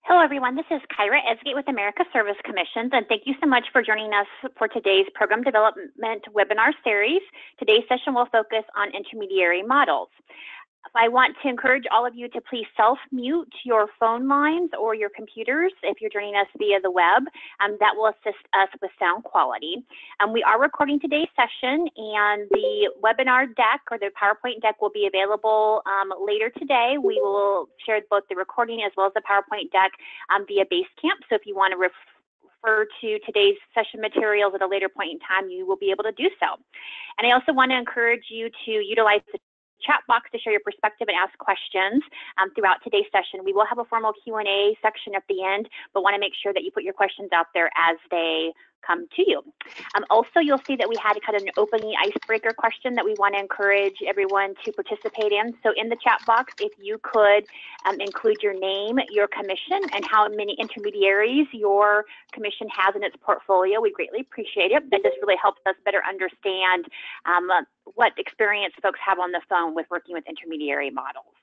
Hello, everyone. This is Kyra Esgate with America Service Commissions, and thank you so much for joining us for today's Program Development webinar series. Today's session will focus on intermediary models. I want to encourage all of you to please self-mute your phone lines or your computers if you're joining us via the web. That will assist us with sound quality. We are recording today's session, and the webinar deck or the PowerPoint deck will be available later today. We will share both the recording as well as the PowerPoint deck via Basecamp. So if you want to refer to today's session materials at a later point in time, you will be able to do so. And I also want to encourage you to utilize the chat box to share your perspective and ask questions throughout today's session. We will have a formal Q&A section at the end, but want to make sure that you put your questions out there as they come to you. Also, you'll see that we had kind of an opening icebreaker question that we want to encourage everyone to participate in. So in the chat box, if you could include your name, your commission, and how many intermediaries your commission has in its portfolio, we greatly appreciate it. That just really helps us better understand what experience folks have on the phone with working with intermediary models.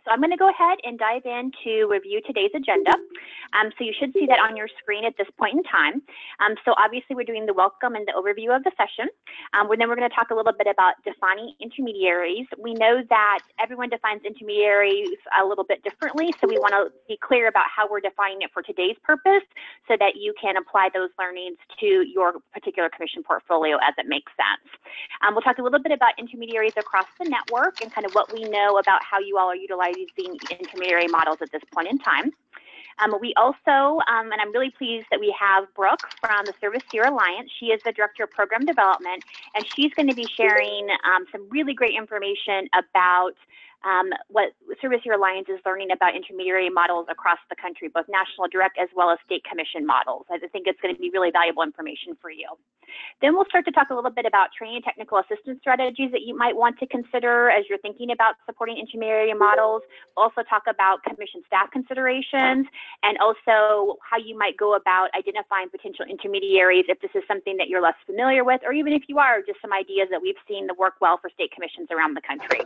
So I'm going to go ahead and dive in to review today's agenda. So you should see that on your screen at this point in time. So obviously we're doing the welcome and the overview of the session. Then we're going to talk a little bit about defining intermediaries. We know that everyone defines intermediaries a little bit differently, so we want to be clear about how we're defining it for today's purpose so that you can apply those learnings to your particular commission portfolio as it makes sense. We'll talk a little bit about intermediaries across the network and kind of what we know about how you all are utilizing intermediary models at this point in time. We also, and I'm really pleased that we have Brooke from the Service Year Alliance. She is the Director of Program Development, and she's going to be sharing some really great information about what Service Year Alliance is learning about intermediary models across the country, both national direct as well as state commission models. I think it's going to be really valuable information for you. Then we'll start to talk a little bit about training and technical assistance strategies that you might want to consider as you're thinking about supporting intermediary models. We'll also talk about commission staff considerations and also how you might go about identifying potential intermediaries if this is something that you're less familiar with, or even if you are, just some ideas that we've seen that work well for state commissions around the country.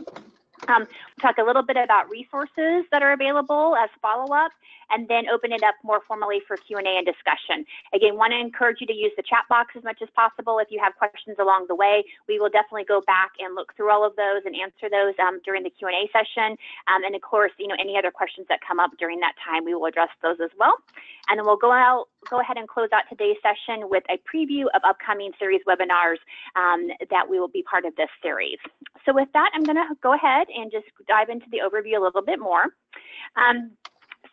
Talk a little bit about resources that are available as follow-up, and then open it up more formally for Q&A and discussion. Again, want to encourage you to use the chat box as much as possible. If you have questions along the way, we will definitely go back and look through all of those and answer those during the Q&A session. And of course, any other questions that come up during that time, we will address those as well. And then we'll go ahead and close out today's session with a preview of upcoming series webinars that we will be part of this series. So with that, I'm going to go ahead and just dive into the overview a little bit more.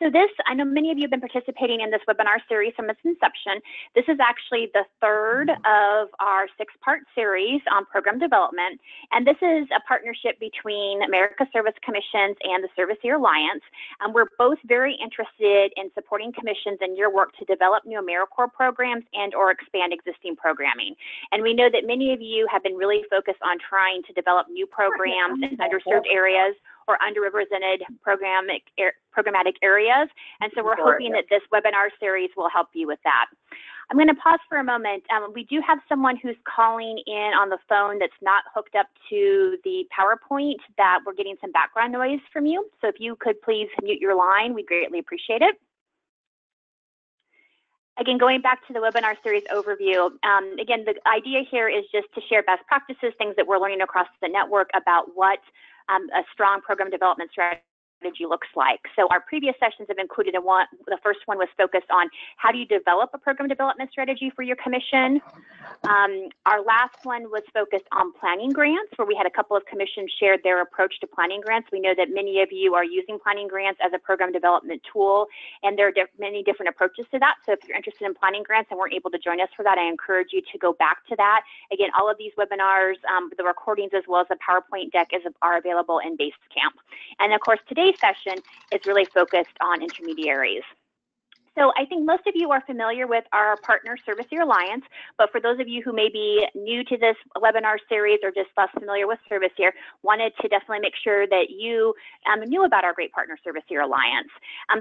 So this, I know many of you have been participating in this webinar series from its inception. This is actually the third of our 6-part series on program development. And this is a partnership between America Service Commissions and the Service Year Alliance. We're both very interested in supporting commissions in your work to develop new AmeriCorps programs and or expand existing programming. And we know that many of you have been really focused on trying to develop new programs in underserved areas or underrepresented programmatic areas. And so we're hoping that this webinar series will help you with that. I'm going to pause for a moment. We do have someone who's calling in on the phone that's not hooked up to the PowerPoint that we're getting some background noise from you. So if you could please mute your line, we greatly appreciate it. Again, going back to the webinar series overview, again, the idea here is just to share best practices, things that we're learning across the network about what a strong program development strategy looks like. So our previous sessions have included the first one was focused on how do you develop a program development strategy for your commission. Our last one was focused on planning grants, where we had a couple of commissions shared their approach to planning grants. We know that many of you are using planning grants as a program development tool, and there are many different approaches to that. So if you're interested in planning grants and weren't able to join us for that, I encourage you to go back to that. Again, all of these webinars, the recordings as well as the PowerPoint deck are available in Basecamp. And of course, today's session is really focused on intermediaries. So I think most of you are familiar with our partner Service Year Alliance, but for those of you who may be new to this webinar series or just less familiar with Service Year, wanted to definitely make sure that you knew about our great partner Service Year Alliance.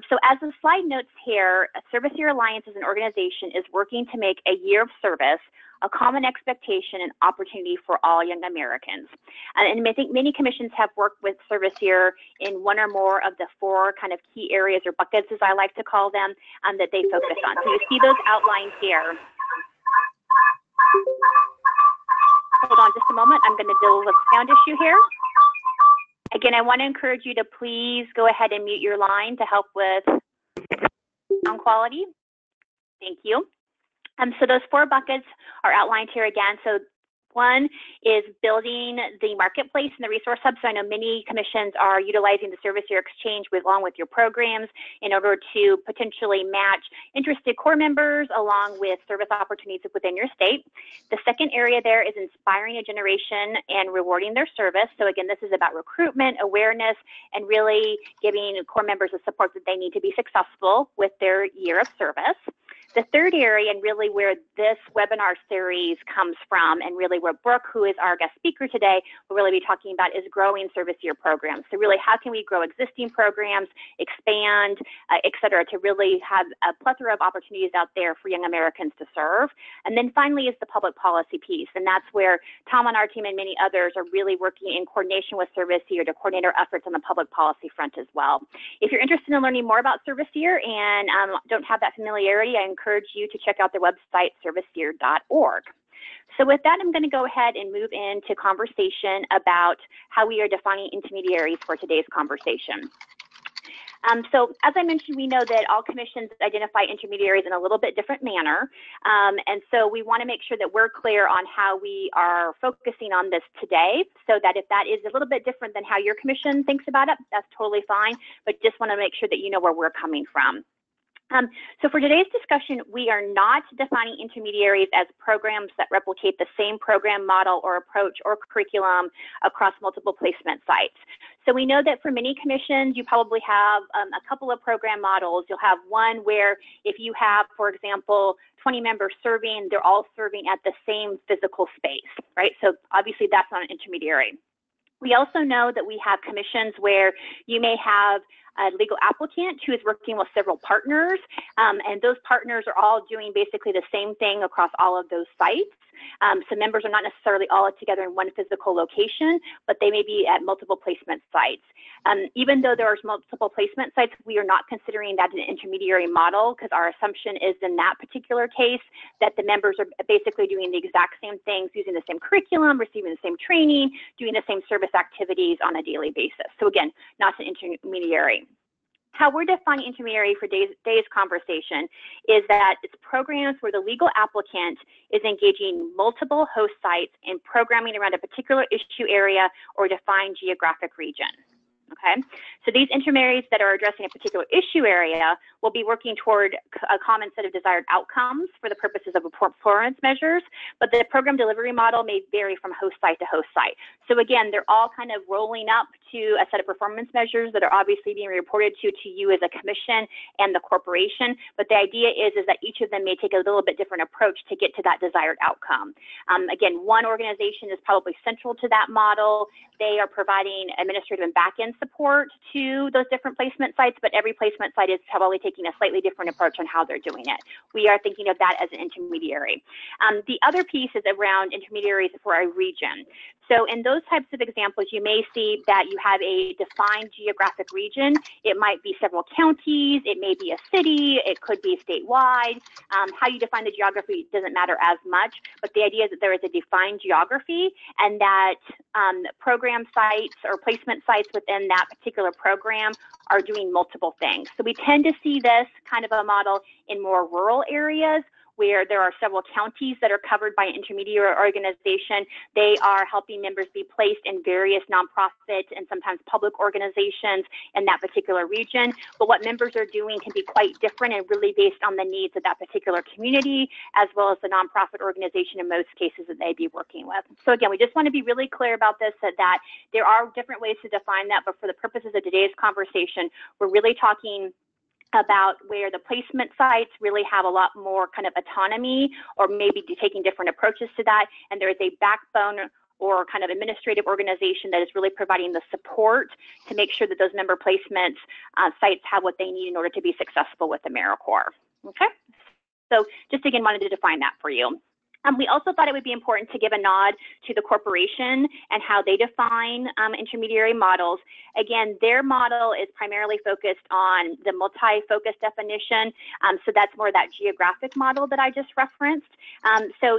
So as the slide notes here, Service Year Alliance as an organization is working to make a year of service a common expectation and opportunity for all young Americans. And I think many commissions have worked with Service Year in one or more of the four kind of key areas or buckets, as I like to call them, that they focus on. So you see those outlined here. Hold on just a moment. I'm going to deal with a sound issue here. Again, I want to encourage you to please go ahead and mute your line to help with sound quality. Thank you. So those four buckets are outlined here again. So one is building the marketplace and the resource hub. So I know many commissions are utilizing the Service Year Exchange along with your programs in order to potentially match interested core members along with service opportunities within your state. The second area there is inspiring a generation and rewarding their service. So again, this is about recruitment, awareness, and really giving core members the support that they need to be successful with their year of service. The third area, and really where this webinar series comes from, and really where Brooke, who is our guest speaker today, will really be talking about, is growing Service Year programs. So really, how can we grow existing programs, expand, et cetera, to really have a plethora of opportunities out there for young Americans to serve. And then finally is the public policy piece, and that's where Tom on our team and many others are really working in coordination with Service Year to coordinate our efforts on the public policy front as well. If you're interested in learning more about Service Year and don't have that familiarity, I encourage you to check out their website, serviceyear.org. So with that, I'm going to go ahead and move into conversation about how we are defining intermediaries for today's conversation. So as I mentioned, we know that all commissions identify intermediaries in a little bit different manner. And so we want to make sure that we're clear on how we are focusing on this today, so that if that is a little bit different than how your commission thinks about it, that's totally fine. But just want to make sure that you know where we're coming from. So for today's discussion, we are not defining intermediaries as programs that replicate the same program model or approach or curriculum across multiple placement sites. So we know that for many commissions, you probably have a couple of program models. You'll have one where if you have, for example, 20 members serving, they're all serving at the same physical space, right? So obviously that's not an intermediary. We also know that we have commissions where you may have a legal applicant who is working with several partners, and those partners are all doing basically the same thing across all of those sites. So members are not necessarily all together in one physical location, but they may be at multiple placement sites. Even though there are multiple placement sites, we are not considering that an intermediary model, because our assumption is in that particular case that the members are basically doing the exact same things, using the same curriculum, receiving the same training, doing the same service activities on a daily basis. So again, not an intermediary. How we're defining intermediary for today's conversation is that it's programs where the legal applicant is engaging multiple host sites in programming around a particular issue area or defined geographic region. Okay, so these intermediaries that are addressing a particular issue area will be working toward a common set of desired outcomes for the purposes of performance measures, but the program delivery model may vary from host site to host site. So again, they're all kind of rolling up to a set of performance measures that are obviously being reported to you as a commission and the corporation, but the idea is that each of them may take a little bit different approach to get to that desired outcome. Again, one organization is probably central to that model. They are providing administrative and back-end support to those different placement sites, but every placement site is probably taking a slightly different approach on how they're doing it. We are thinking of that as an intermediary. The other piece is around intermediaries for a region. So in those types of examples, you may see that you have a defined geographic region. It might be several counties, it may be a city, it could be statewide. How you define the geography doesn't matter as much, but the idea is that there is a defined geography and that program sites or placement sites within that particular program are doing multiple things. So we tend to see this kind of a model in more rural areas where there are several counties that are covered by an intermediary organization. They are helping members be placed in various nonprofit and sometimes public organizations in that particular region. But what members are doing can be quite different and really based on the needs of that particular community, as well as the nonprofit organization in most cases that they'd be working with. So again, we just want to be really clear about this, that there are different ways to define that, but for the purposes of today's conversation, we're really talking about where the placement sites really have a lot more kind of autonomy or maybe taking different approaches to that. And there is a backbone or kind of administrative organization that is really providing the support to make sure that those member placement sites have what they need in order to be successful with AmeriCorps. Okay, so just again wanted to define that for you. We also thought it would be important to give a nod to the corporation and how they define intermediary models. Again, their model is primarily focused on the multi-focus definition, so that's more that geographic model that I just referenced. So,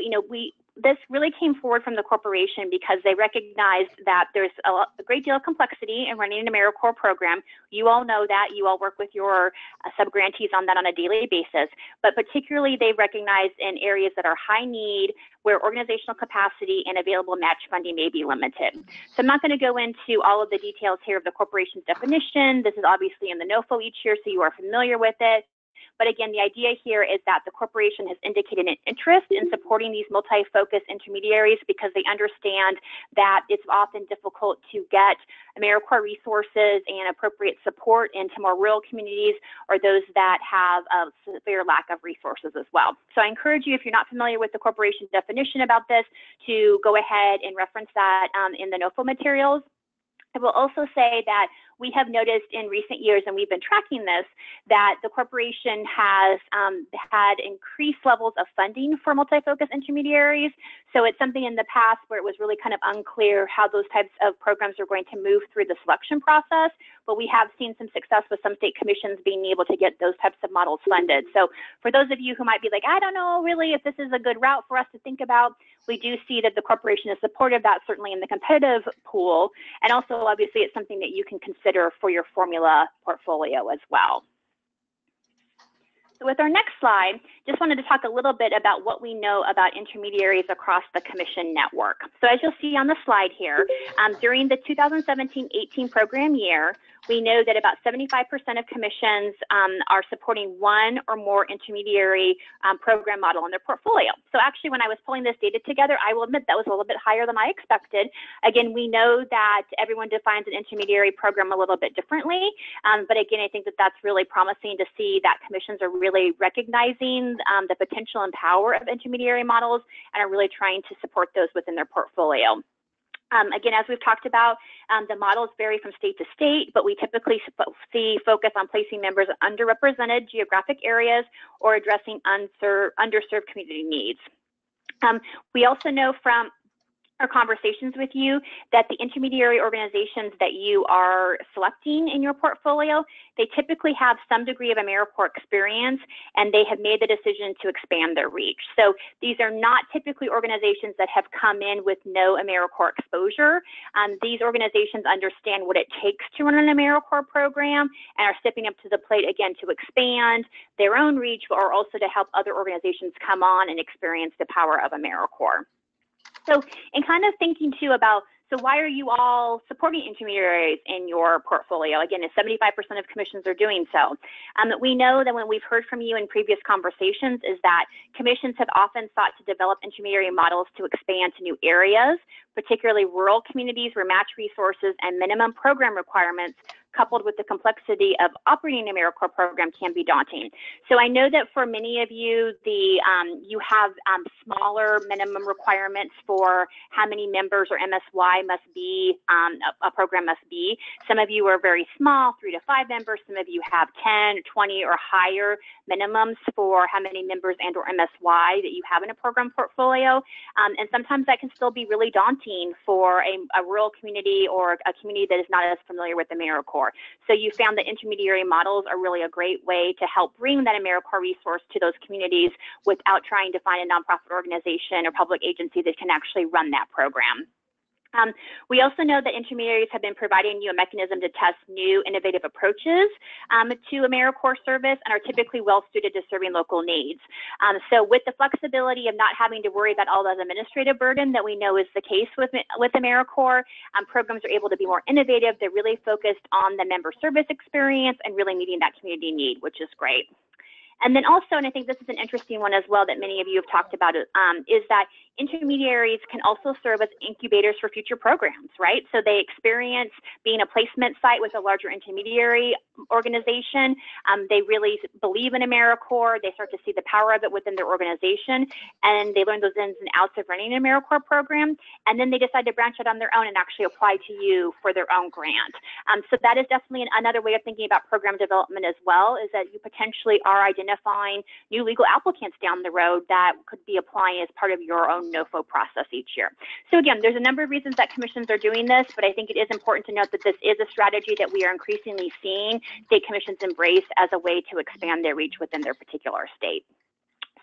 this really came forward from the corporation because they recognized that there's a great deal of complexity in running an AmeriCorps program. You all know that. You all work with your sub-grantees on that on a daily basis. But particularly, they recognized in areas that are high need, where organizational capacity and available match funding may be limited. So I'm not going to go into all of the details here of the corporation's definition. This is obviously in the NOFO each year, so you are familiar with it. But again, the idea here is that the corporation has indicated an interest in supporting these multi-focus intermediaries because they understand that it's often difficult to get AmeriCorps resources and appropriate support into more rural communities or those that have a severe lack of resources as well. So I encourage you, if you're not familiar with the corporation definition about this, to go ahead and reference that in the NOFO materials. I will also say that we have noticed in recent years, and we've been tracking this, that the corporation has had increased levels of funding for multi-focus intermediaries. So it's something in the past where it was really kind of unclear how those types of programs are going to move through the selection process, but we have seen some success with some state commissions being able to get those types of models funded. So for those of you who might be like, I don't know really if this is a good route for us to think about, we do see that the corporation is supportive of that, certainly in the competitive pool, and also obviously it's something that you can consider for your formula portfolio as well. So with our next slide, just wanted to talk a little bit about what we know about intermediaries across the commission network. So as you'll see on the slide here, during the 2017-18 program year, we know that about 75% of commissions are supporting one or more intermediary program model in their portfolio. So actually, when I was pulling this data together, I will admit that was a little bit higher than I expected. Again, we know that everyone defines an intermediary program a little bit differently. But again, I think that that's really promising to see that commissions are really recognizing the potential and power of intermediary models and are really trying to support those within their portfolio. Again, as we've talked about, the models vary from state to state, but we typically see focus on placing members in underrepresented geographic areas or addressing underserved community needs. We also know from our conversations with you that the intermediary organizations that you are selecting in your portfolio, they typically have some degree of AmeriCorps experience, and they have made the decision to expand their reach. So these are not typically organizations that have come in with no AmeriCorps exposure. These organizations understand what it takes to run an AmeriCorps program and are stepping up to the plate again to expand their own reach, or also to help other organizations come on and experience the power of AmeriCorps. So, in kind of thinking too about, so why are you all supporting intermediaries in your portfolio? Again, if 75% of commissions are doing so. We know that when we've heard from you in previous conversations is that commissions have often sought to develop intermediary models to expand to new areas, particularly rural communities where match resources and minimum program requirements coupled with the complexity of operating an AmeriCorps program can be daunting. So I know that for many of you, you have smaller minimum requirements for how many members or MSY must be, a program must be. Some of you are very small, 3 to 5 members. Some of you have 10, 20 or higher minimums for how many members and or MSY that you have in a program portfolio. And sometimes that can still be really daunting for a rural community or a community that is not as familiar with AmeriCorps. So you found that intermediary models are really a great way to help bring that AmeriCorps resource to those communities without trying to find a nonprofit organization or public agency that can actually run that program. We also know that intermediaries have been providing you a mechanism to test new innovative approaches to AmeriCorps service and are typically well suited to serving local needs. So with the flexibility of not having to worry about all that administrative burden that we know is the case with AmeriCorps, programs are able to be more innovative. They're really focused on the member service experience and really meeting that community need, which is great. And then also, and I think this is an interesting one as well that many of you have talked about, is that intermediaries can also serve as incubators for future programs, right? So they experience being a placement site with a larger intermediary organization. They really believe in AmeriCorps. They start to see the power of it within their organization, and they learn those ins and outs of running an AmeriCorps program. And then they decide to branch out on their own and actually apply to you for their own grant. So that is definitely another way of thinking about program development as well, is that you potentially are identifying identifying new legal applicants down the road that could be applying as part of your own NOFO process each year. So again, there's a number of reasons that commissions are doing this, but I think it is important to note that this is a strategy that we are increasingly seeing state commissions embrace as a way to expand their reach within their particular state.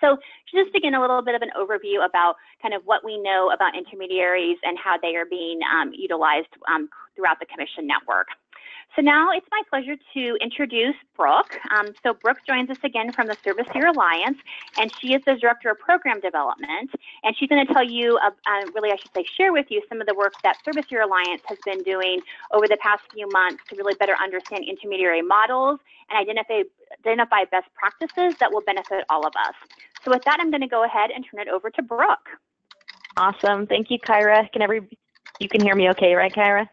So just to get a little bit of an overview about kind of what we know about intermediaries and how they are being utilized throughout the commission network. So now it's my pleasure to introduce Brooke. So Brooke joins us again from the Service Year Alliance, and she is the Director of Program Development. And she's going to tell you, really I should say, share with you some of the work that Service Year Alliance has been doing over the past few months to really better understand intermediary models and identify best practices that will benefit all of us. So with that, I'm going to go ahead and turn it over to Brooke. Awesome. Thank you, Kyra. You can hear me okay, right, Kyra?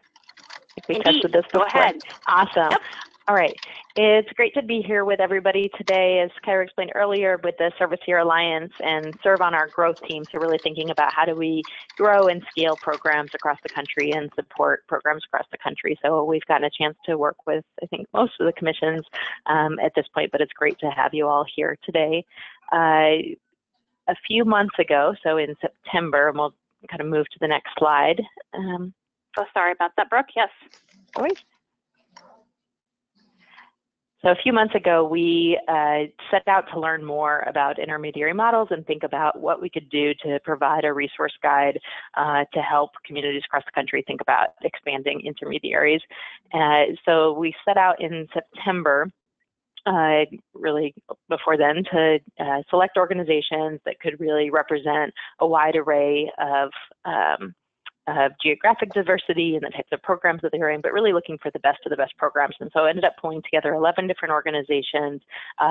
We tested this before. Go ahead. Awesome. Yep. All right. It's great to be here with everybody today, as Kyra explained earlier, with the Service Year Alliance and serve on our growth team. So really thinking about how do we grow and scale programs across the country and support programs across the country. So we've gotten a chance to work with, I think, most of the commissions at this point, but it's great to have you all here today. A few months ago, so in September, and we'll kind of move to the next slide. Oh, sorry about that, Brooke. Yes. Always. So a few months ago, we set out to learn more about intermediary models and think about what we could do to provide a resource guide to help communities across the country think about expanding intermediaries. So we set out in September, really before then, to select organizations that could really represent a wide array of geographic diversity and the types of programs that they're in, but really looking for the best of the best programs. And so I ended up pulling together 11 different organizations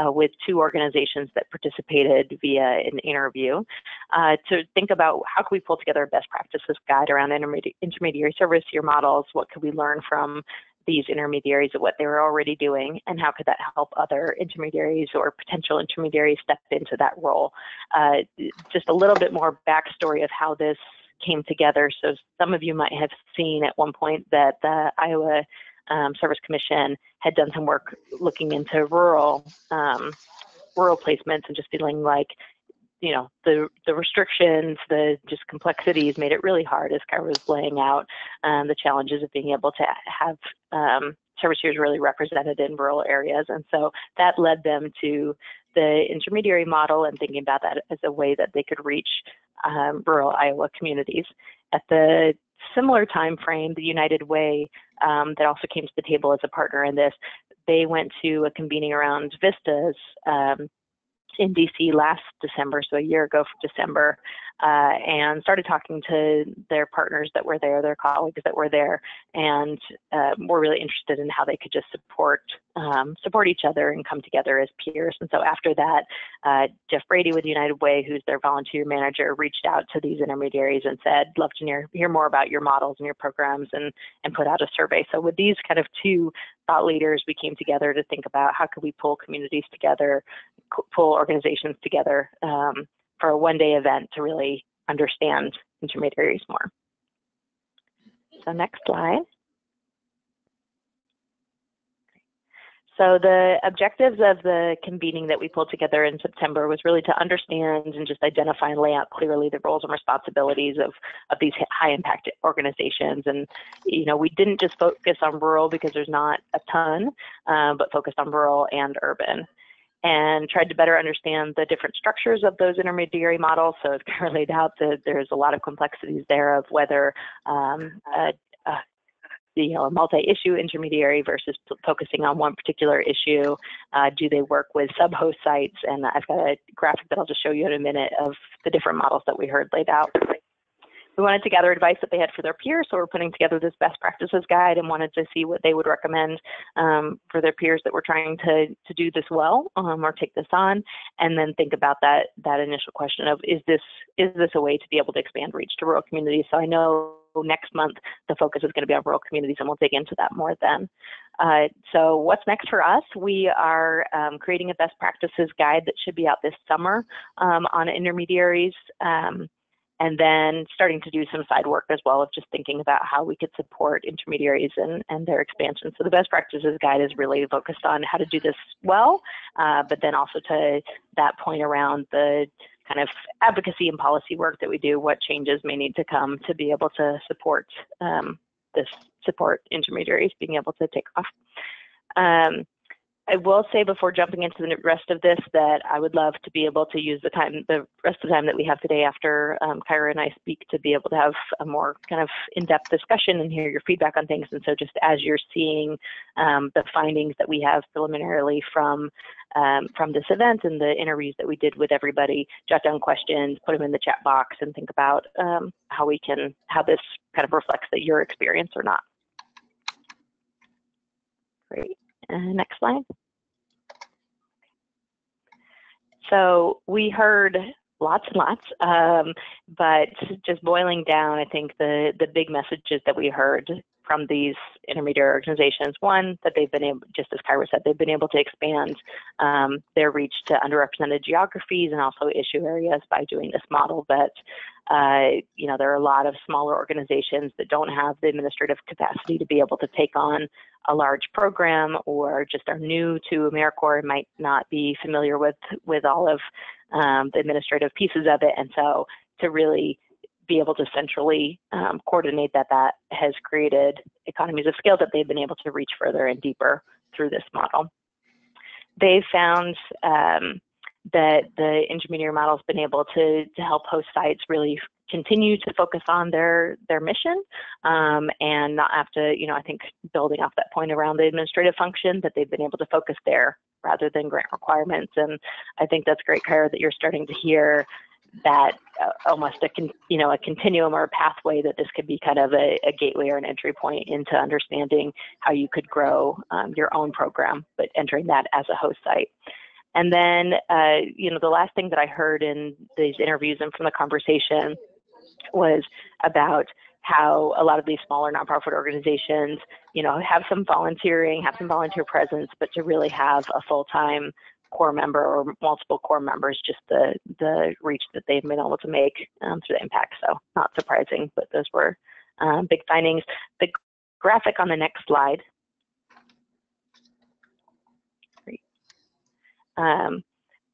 with 2 organizations that participated via an interview to think about how can we pull together a best practices guide around intermediary service year models, what could we learn from these intermediaries of what they were already doing, and how could that help other intermediaries or potential intermediaries step into that role. Just a little bit more backstory of how this came together. So some of you might have seen at one point that the Iowa Service Commission had done some work looking into rural placements and just feeling like, you know, the restrictions, the just complexities made it really hard, as Kyra was laying out, the challenges of being able to have service years really represented in rural areas. And so that led them to the intermediary model and thinking about that as a way that they could reach rural Iowa communities. At the similar time frame, the United Way, that also came to the table as a partner in this, they went to a convening around Vistas in DC last December, so a year ago for December, and started talking to their partners that were there, their colleagues that were there, and were really interested in how they could just support each other and come together as peers. And so after that, Jeff Brady with United Way, who's their volunteer manager, reached out to these intermediaries and said, love to hear more about your models and your programs, and put out a survey. So with these kind of 2 thought leaders, we came together to think about how could we pull communities together, pull organizations together for a one-day event to really understand intermediaries more. So next slide. So the objectives of the convening that we pulled together in September was really to understand and just identify and lay out clearly the roles and responsibilities of these high impact organizations. And, you know, we didn't just focus on rural because there's not a ton, but focused on rural and urban, and tried to better understand the different structures of those intermediary models. So as Kara laid out, there's a lot of complexities there of whether a multi-issue intermediary versus focusing on one particular issue. Do they work with sub-host sites? And I've got a graphic that I'll just show you in a minute of the different models that we heard laid out. We wanted to gather advice that they had for their peers, so we're putting together this best practices guide and wanted to see what they would recommend for their peers that were trying to do this well or take this on, and then think about that initial question of, is this a way to be able to expand reach to rural communities? So I know next month the focus is going to be on rural communities, and we'll dig into that more then. So what's next for us? We are creating a best practices guide that should be out this summer on intermediaries. And then starting to do some side work as well of just thinking about how we could support intermediaries and their expansion. So the best practices guide is really focused on how to do this well, but then also to that point around the kind of advocacy and policy work that we do, what changes may need to come to be able to support support intermediaries being able to take off. I will say before jumping into the rest of this that I would love to be able to use the rest of the time that we have today after Kyra and I speak to be able to have a more kind of in-depth discussion and hear your feedback on things. And so just as you're seeing the findings that we have preliminarily from this event and the interviews that we did with everybody, jot down questions, put them in the chat box, and think about how this kind of reflects your experience or not. Great. Next slide. So we heard lots and lots, but just boiling down, I think the big messages that we heard from these intermediary organizations, one, that they've been able, just as Kyra said, they've been able to expand their reach to underrepresented geographies and also issue areas by doing this model. But there are a lot of smaller organizations that don't have the administrative capacity to be able to take on a large program, or just are new to AmeriCorps and might not be familiar with all of the administrative pieces of it. And so to really be able to centrally coordinate that has created economies of scale that they've been able to reach further and deeper through this model. They found that the intermediary model has been able to help host sites really continue to focus on their mission and not have to, I think building off that point around the administrative function, that they've been able to focus there rather than grant requirements. And I think that's great, Kyra, that you're starting to hear that almost a continuum or a pathway, that this could be kind of a gateway or an entry point into understanding how you could grow your own program, but entering that as a host site. And then, the last thing that I heard in these interviews and from the conversation was about how a lot of these smaller nonprofit organizations, have some volunteering, have some volunteer presence, but to really have a full-time core member or multiple core members, just the reach that they've been able to make through the impact. So not surprising, but those were big findings. The graphic on the next slide. Great.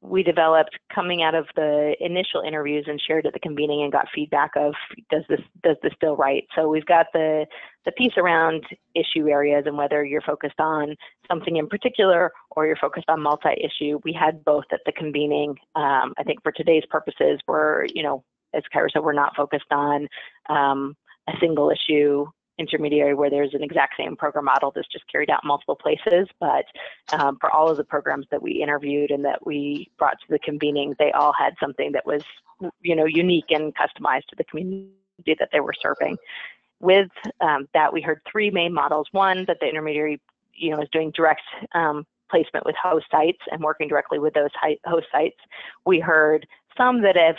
We developed coming out of the initial interviews and shared at the convening and got feedback of, does this feel right? So we've got the piece around issue areas and whether you're focused on something in particular or you're focused on multi-issue. We had both at the convening. I think for today's purposes, we're, as Kyra said, we're not focused on a single issue intermediary where there's an exact same program model that's just carried out in multiple places. But for all of the programs that we interviewed and that we brought to the convening, they all had something that was, unique and customized to the community that they were serving. With that, we heard three main models. One, that the intermediary, is doing direct placement with host sites and working directly with those host sites. We heard some that have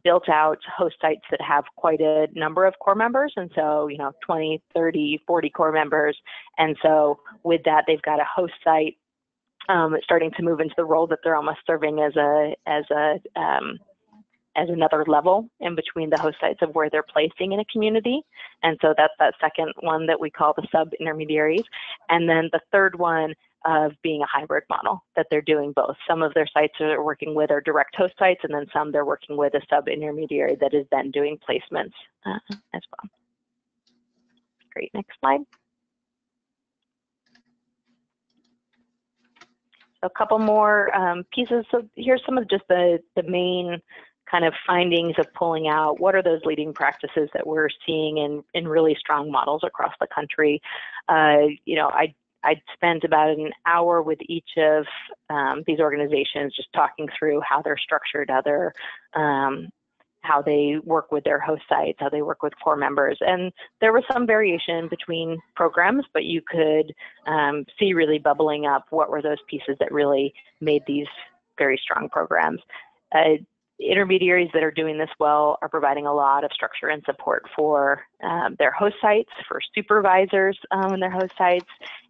built out host sites that have quite a number of core members. And so, 20, 30, 40 core members. And so with that, they've got a host site starting to move into the role that they're almost serving as another level in between the host sites of where they're placing in a community. And so that's that second one that we call the sub-intermediaries. And then the third one of being a hybrid model, that they're doing both. Some of their sites are working with are direct host sites, and then some they're working with a sub-intermediary that is then doing placements as well. Great, next slide. So a couple more pieces. So here's some of just the main kind of findings of pulling out what are those leading practices that we're seeing in really strong models across the country. I'd spent about an hour with each of these organizations just talking through how they're structured, how they work with their host sites, how they work with core members. And there was some variation between programs, but you could see really bubbling up what were those pieces that really made these very strong programs. Intermediaries that are doing this well are providing a lot of structure and support for their host sites, for supervisors in their host sites,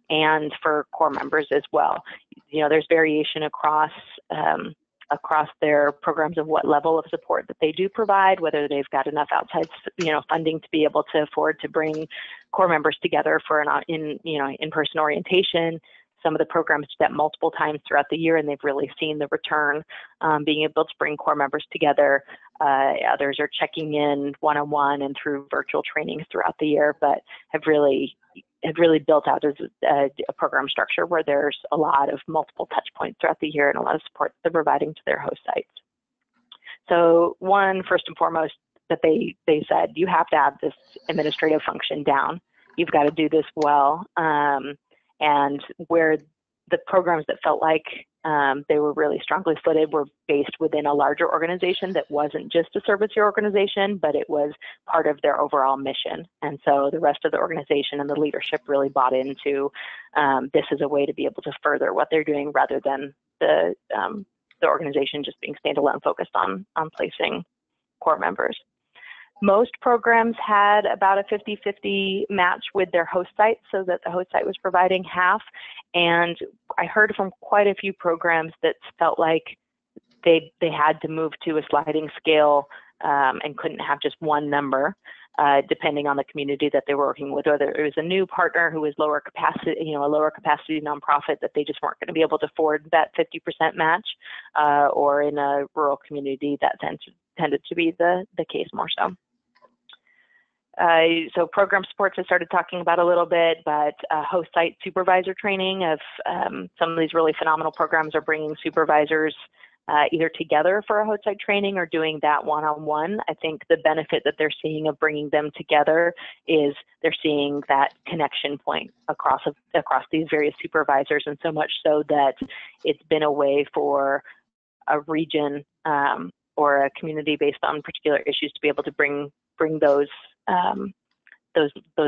and for core members as well. There's variation across across their programs of what level of support that they do provide, whether they've got enough outside, funding to be able to afford to bring core members together for an in-person orientation. Some of the programs do that multiple times throughout the year, and they've really seen the return, being able to bring core members together. Others are checking in one-on-one and through virtual trainings throughout the year, but have really built out as a program structure where there's a lot of multiple touch points throughout the year and a lot of support they're providing to their host sites. So first and foremost, that they said, you have to have this administrative function down. You've got to do this well. And where the programs that felt like they were really strongly footed were based within a larger organization that wasn't just a service year organization, but it was part of their overall mission. And so the rest of the organization and the leadership really bought into this as a way to be able to further what they're doing rather than the organization just being standalone focused on placing core members. Most programs had about a 50-50 match with their host site, so that the host site was providing half. And I heard from quite a few programs that felt like they had to move to a sliding scale and couldn't have just one number, depending on the community that they were working with, whether it was a new partner who was lower capacity, a lower capacity nonprofit that they just weren't going to be able to afford that 50% match, or in a rural community that tended to be the case more so. So program supports I started talking about a little bit, but host site supervisor training of some of these really phenomenal programs are bringing supervisors either together for a host site training or doing that one-on-one. I think the benefit that they're seeing of bringing them together is they're seeing that connection point across these various supervisors, and so much so that it's been a way for a region or a community based on particular issues to be able to bring those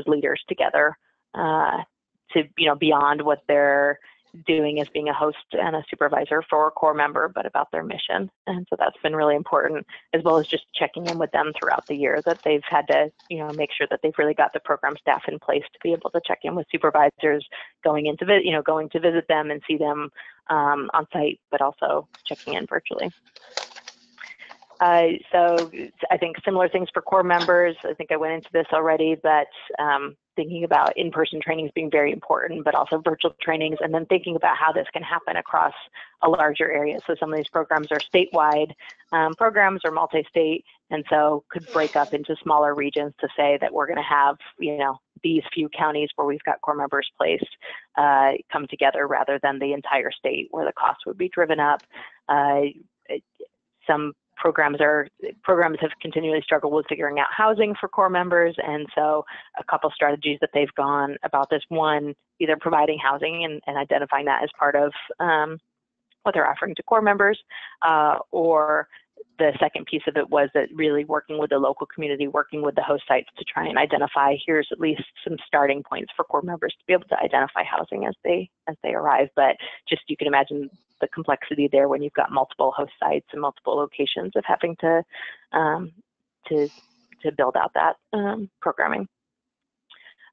leaders together to beyond what they're doing as being a host and a supervisor for a core member, but about their mission. And so that's been really important, as well as just checking in with them throughout the year, that they've had to make sure that they've really got the program staff in place to be able to check in with supervisors going to visit them and see them on site, but also checking in virtually. So I think similar things for core members. I think I went into this already, but thinking about in-person trainings being very important, but also virtual trainings, and then thinking about how this can happen across a larger area. So some of these programs are statewide programs or multi-state, and so could break up into smaller regions to say that we're going to have, these few counties where we've got core members placed come together rather than the entire state where the cost would be driven up. Some programs have continually struggled with figuring out housing for core members, and so a couple strategies that they've gone about this: one, either providing housing and identifying that as part of what they're offering to core members, or the second piece of it was that really working with the local community, working with the host sites to try and identify, here's at least some starting points for core members to be able to identify housing as they arrive. But just, you can imagine the complexity there when you've got multiple host sites and multiple locations of having to build out that programming.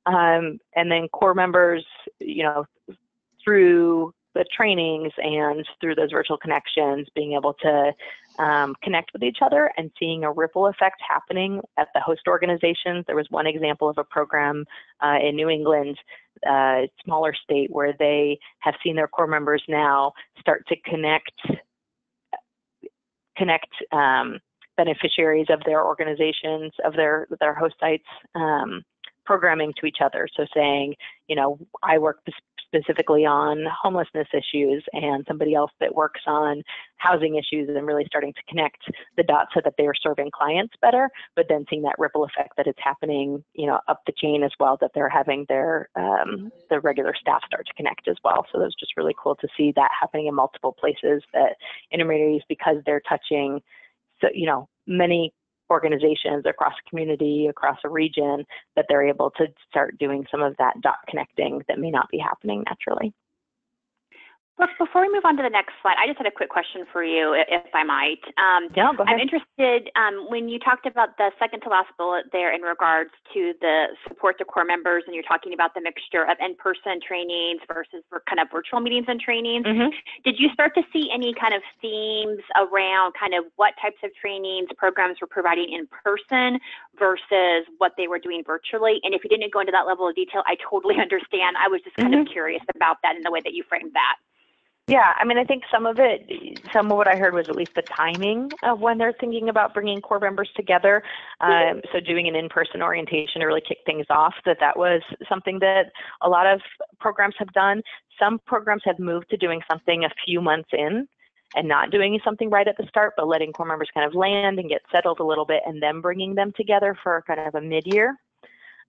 And then core members, through the trainings and through those virtual connections, being able to connect with each other and seeing a ripple effect happening at the host organizations. There was one example of a program in New England, smaller state, where they have seen their core members now start to connect beneficiaries of their organizations, of their host sites programming to each other. So saying, I work specifically on homelessness issues and somebody else that works on housing issues, and really starting to connect the dots so that they are serving clients better, but then seeing that ripple effect that it's happening, up the chain as well, that they're having their regular staff start to connect as well. So it was just really cool to see that happening in multiple places, that intermediaries, because they're touching many organizations across a community, across a region, that they're able to start doing some of that dot connecting that may not be happening naturally. Well, before we move on to the next slide, I just had a quick question for you, if I might. Yeah, go ahead. I'm interested, when you talked about the second to last bullet there in regards to the support to core members, and you're talking about the mixture of in-person trainings versus kind of virtual meetings and trainings, did you start to see any kind of themes around kind of what types of trainings programs were providing in person versus what they were doing virtually? And if you didn't go into that level of detail, I totally understand. I was just kind of curious about that and the way that you framed that. Yeah, I mean, I think some of what I heard was at least the timing of when they're thinking about bringing core members together. So doing an in-person orientation to really kick things off, that was something that a lot of programs have done. Some programs have moved to doing something a few months in and not doing something right at the start, but letting core members kind of land and get settled a little bit and then bringing them together for kind of a mid-year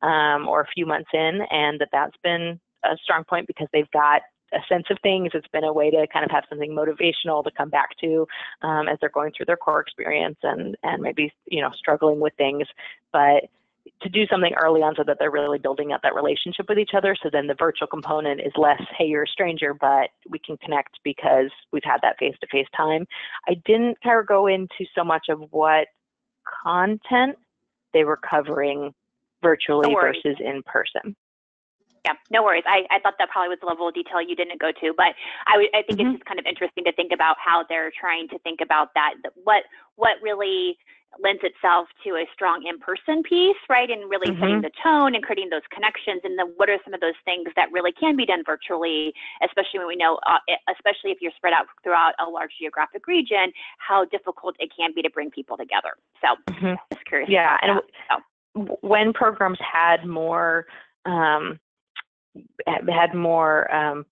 or a few months in. And that's been a strong point because they've got a sense of things. It's been a way to kind of have something motivational to come back to as they're going through their core experience and maybe, struggling with things, but to do something early on so that they're really building up that relationship with each other. So then the virtual component is less, hey, you're a stranger, but we can connect because we've had that face-to-face time. I didn't kind of go into so much of what content they were covering virtually versus in person. Yeah, no worries. I thought that probably was the level of detail you didn't go to, but I think it's just kind of interesting to think about how they're trying to think about that, what really lends itself to a strong in-person piece, right? And really setting the tone and creating those connections. And then what are some of those things that really can be done virtually, especially when we know, especially if you're spread out throughout a large geographic region, how difficult it can be to bring people together. So just curious. Yeah, and when programs had more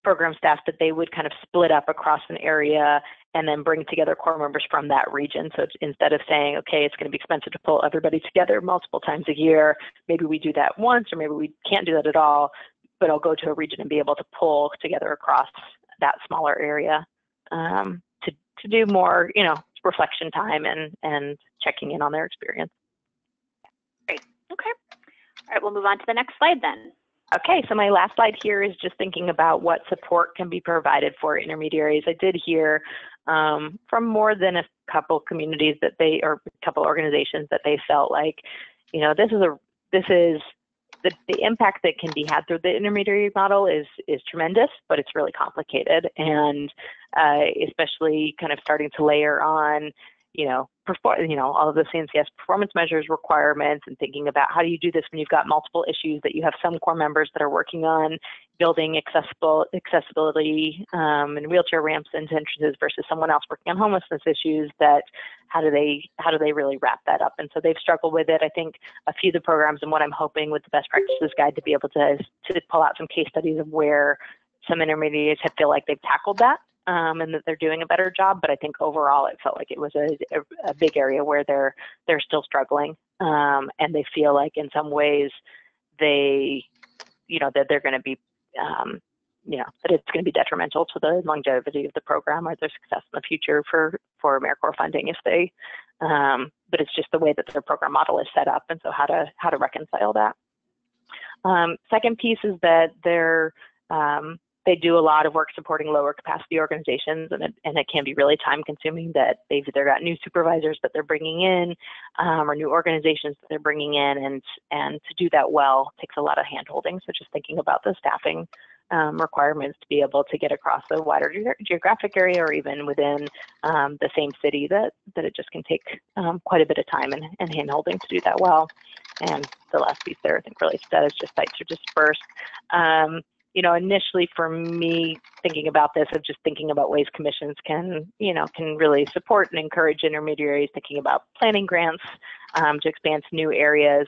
program staff, that they would kind of split up across an area and then bring together core members from that region. So instead of saying, okay, it's going to be expensive to pull everybody together multiple times a year, maybe we do that once, or maybe we can't do that at all, but I'll go to a region and be able to pull together across that smaller area to do more, reflection time and checking in on their experience. Great. Okay. All right, we'll move on to the next slide then. Okay, so my last slide here is just thinking about what support can be provided for intermediaries. I did hear from more than a couple communities or a couple organizations that they felt like, this is the impact that can be had through the intermediary model is tremendous, but it's really complicated, and especially kind of starting to layer on all of the CNCS performance measures requirements and thinking about how do you do this when you've got multiple issues that you have some core members that are working on building accessibility and wheelchair ramps into entrances versus someone else working on homelessness issues. That how do they really wrap that up? And so they've struggled with it. I think a few of the programs, and what I'm hoping with the best practices guide to be able to pull out some case studies of where some intermediaries feel like they've tackled that. And that they're doing a better job, but I think overall it felt like it was a big area where they're still struggling, and they feel like in some ways that they're going to be, that it's going to be detrimental to the longevity of the program or their success in the future for AmeriCorps funding if they, but it's just the way that their program model is set up, and so how to reconcile that. Second piece is that they do a lot of work supporting lower capacity organizations, and it can be really time consuming that they've either got new supervisors that they're bringing in or new organizations that they're bringing in, and to do that well takes a lot of hand holding. So just thinking about the staffing requirements to be able to get across a wider geographic area or even within the same city, that it just can take quite a bit of time and hand holding to do that well. And the last piece there I think relates to that is just sites are dispersed. Initially for me, thinking about this, of just thinking about ways commissions can really support and encourage intermediaries, thinking about planning grants to expand to new areas,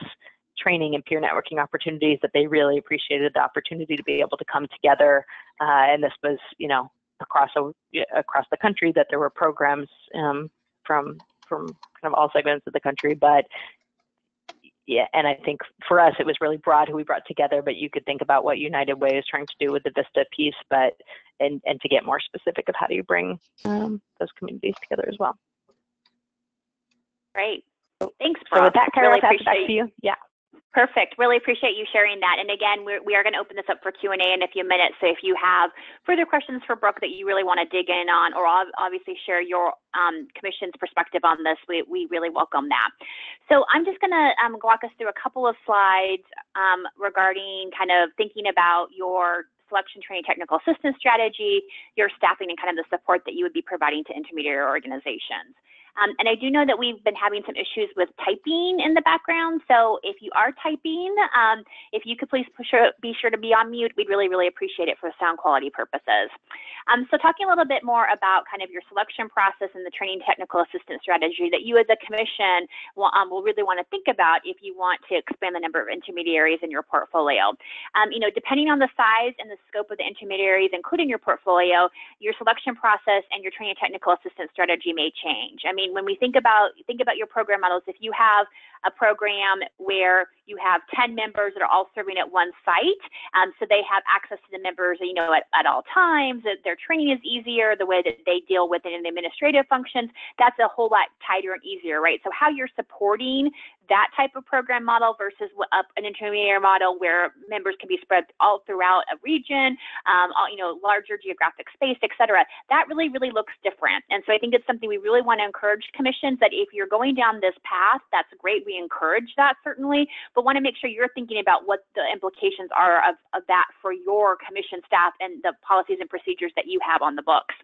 training and peer networking opportunities, that they really appreciated the opportunity to be able to come together. And this was, across the country, that there were programs from kind of all segments of the country, but yeah, and I think for us, it was really broad who we brought together, but you could think about what United Way is trying to do with the VISTA piece, and to get more specific of how do you bring those communities together as well. Great. Thanks, Brooke. So with that, Carol, I'll pass it back to you. Yeah. Perfect. Really appreciate you sharing that. And again, we are going to open this up for Q&A in a few minutes. So if you have further questions for Brooke that you really want to dig in on, or obviously share your commission's perspective on this, we really welcome that. So I'm just going to walk us through a couple of slides regarding kind of thinking about your selection training technical assistance strategy, your staffing, and kind of the support that you would be providing to intermediary organizations. And I do know that we've been having some issues with typing in the background. So if you are typing, if you could please be sure to be on mute, we'd really, really appreciate it for sound quality purposes. So talking a little bit more about kind of your selection process and the training technical assistance strategy that you as a commission will really want to think about if you want to expand the number of intermediaries in your portfolio. Depending on the size and the scope of the intermediaries, including your portfolio, your selection process and your training technical assistance strategy may change. I mean, when we think about your program models, if you have a program where you have 10 members that are all serving at one site, so they have access to the members, at all times, that their training is easier, the way that they deal with it in the administrative functions, that's a whole lot tighter and easier, right? So how you're supporting that type of program model versus an intermediary model where members can be spread all throughout a region, larger geographic space, et cetera, that really, really looks different. And so I think it's something we really want to encourage commissions that if you're going down this path, that's great. We encourage that certainly, but want to make sure you're thinking about what the implications are of that for your commission staff and the policies and procedures that you have on the books.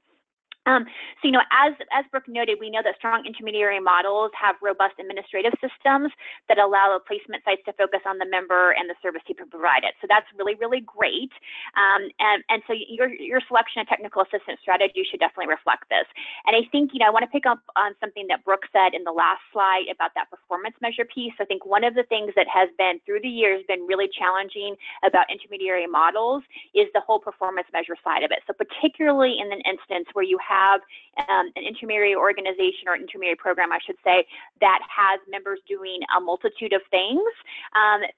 As Brooke noted, we know that strong intermediary models have robust administrative systems that allow the placement sites to focus on the member and the service to be provided. So that's really, really great. And so your selection of technical assistance strategy should definitely reflect this. And I think, I want to pick up on something that Brooke said in the last slide about that performance measure piece. I think one of the things that has been through the years been really challenging about intermediary models is the whole performance measure side of it. So particularly in an instance where you have an intermediary organization or intermediary program, I should say, that has members doing a multitude of things,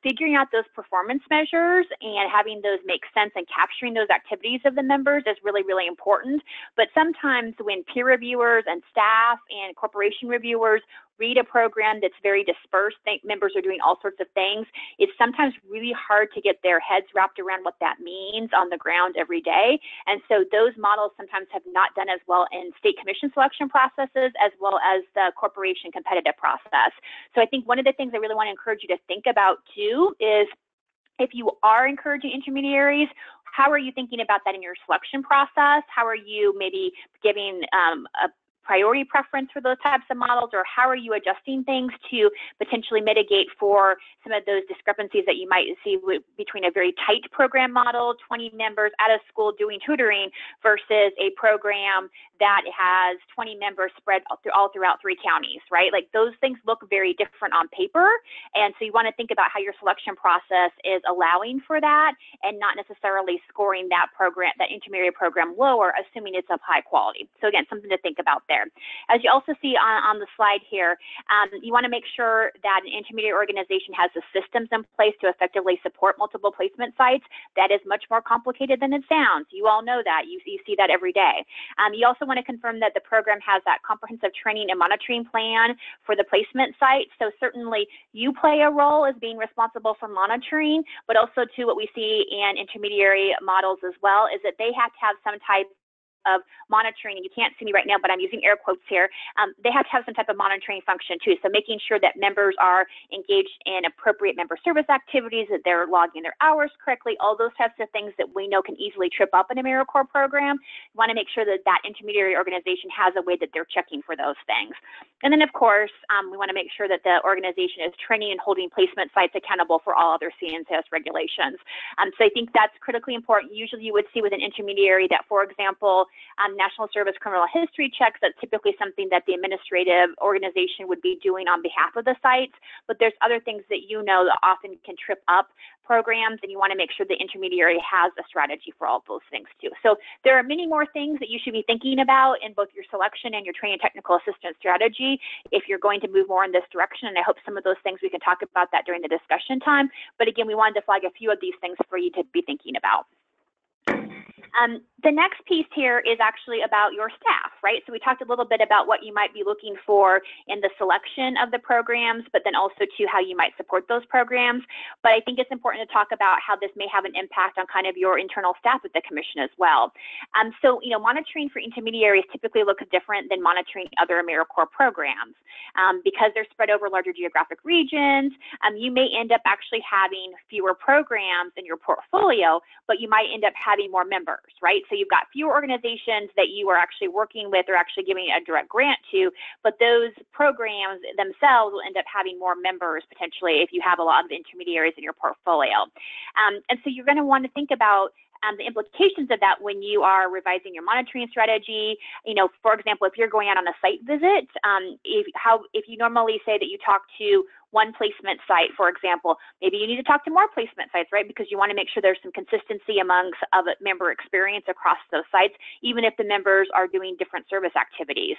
figuring out those performance measures and having those make sense and capturing those activities of the members is really, really important. But sometimes when peer reviewers and staff and corporation reviewers read a program that's very dispersed, members are doing all sorts of things, it's sometimes really hard to get their heads wrapped around what that means on the ground every day. And so those models sometimes have not done as well in state commission selection processes as well as the corporation competitive process. So I think one of the things I really want to encourage you to think about too is if you are encouraging intermediaries, how are you thinking about that in your selection process? How are you maybe giving a priority preference for those types of models, or how are you adjusting things to potentially mitigate for some of those discrepancies that you might see between a very tight program model, 20 members at a school doing tutoring, versus a program that has 20 members spread all throughout 3 counties, right? Like those things look very different on paper. And so you want to think about how your selection process is allowing for that and not necessarily scoring that program, that intermediary program lower, assuming it's of high quality. So again, something to think about there. As you also see on the slide here, you want to make sure that an intermediate organization has the systems in place to effectively support multiple placement sites. That is much more complicated than it sounds. You all know that. You see that every day. You also want to confirm that the program has that comprehensive training and monitoring plan for the placement site. So certainly you play a role as being responsible for monitoring, but also too what we see in intermediary models as well is that they have to have some type of monitoring, and you can't see me right now, but I'm using air quotes here. They have to have some type of monitoring function too. So making sure that members are engaged in appropriate member service activities, that they're logging their hours correctly, all those types of things that we know can easily trip up an AmeriCorps program. You want to make sure that that intermediary organization has a way that they're checking for those things. And then of course, we want to make sure that the organization is training and holding placement sites accountable for all other CNCS regulations. So I think that's critically important. Usually you would see with an intermediary that, for example, National Service criminal history checks, that's typically something that the administrative organization would be doing on behalf of the sites. But there's other things that that often can trip up programs, and you want to make sure the intermediary has a strategy for all of those things too. So there are many more things that you should be thinking about in both your selection and your training technical assistance strategy if you're going to move more in this direction. And I hope some of those things we can talk about that during the discussion time. But again, we wanted to flag a few of these things for you to be thinking about. The next piece here is actually about your staff, right? So we talked a little bit about what you might be looking for in the selection of the programs, but then also to how you might support those programs. But I think it's important to talk about how this may have an impact on kind of your internal staff at the commission as well. So, monitoring for intermediaries typically looks different than monitoring other AmeriCorps programs. Because they're spread over larger geographic regions, you may end up actually having fewer programs in your portfolio, but you might end up having more members, right? So you've got fewer organizations that you are actually working with or actually giving a direct grant to, but those programs themselves will end up having more members potentially if you have a lot of intermediaries in your portfolio. And so you're going to want to think about the implications of that when you are revising your monitoring strategy. For example, if you're going out on a site visit, if you normally say that you talk to one placement site, for example, maybe you need to talk to more placement sites, right? Because you want to make sure there's some consistency amongst member experience across those sites, even if the members are doing different service activities.